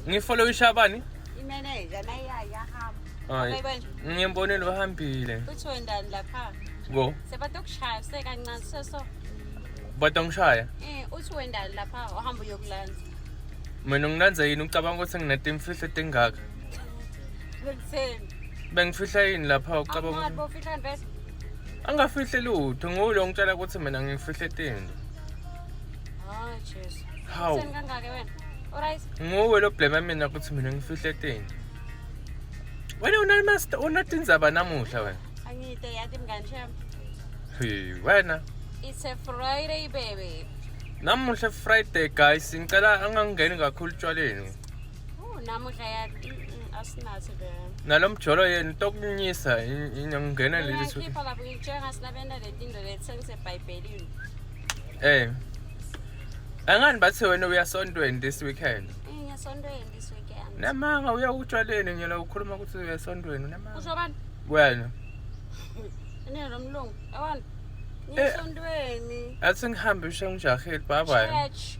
Ngifollow ishabani? Imanager nayayahamba. Hayi. Ngiyembonile bahambile. Uthi wendani lapha? Go. Sebatokushaya sekancane seso. Batongishaya. Uthi wendani lapha uhamba uyokulanza. Mina ngilanza yini ucabanga ukuthi nginetimfihlo tingaka? Bekutheni? Bengifihla yini lapha ucabanga? Awungathi bofihla invest? Angafihle lutho ngulo ngitshela ukuthi mina ngifihle itinto. Hayi Jesu. Hawu. Seni kangaka wena? Alright. Nguwe lo blame mina ukuthi mina ngifihle itinto. Wena unatindzaba namuhla wena? Angite yathi mngani shami. Hey, wena. It's a Friday baby. Namuhla Friday guys, ngicela angangeni kakhulu tshwaleni. Namuhla yathi asinathi be. Nalomjolo yena tokunyisa ingena leli suku. Ngipha lapho ngitshela silabena letinto letsengise eBhayibhelini. Angani bathi wena uyasontweni this weekend? Ngiyasontweni this weekend. Namanga uya utshwaleni ngiyela ukhuluma ukuthi uyasontweni namanga. Usho bani? Wena. Ene nomlungu. Awani. Ngiyasontweni. Athi ngihambe usho ngijahile bye bye. Church.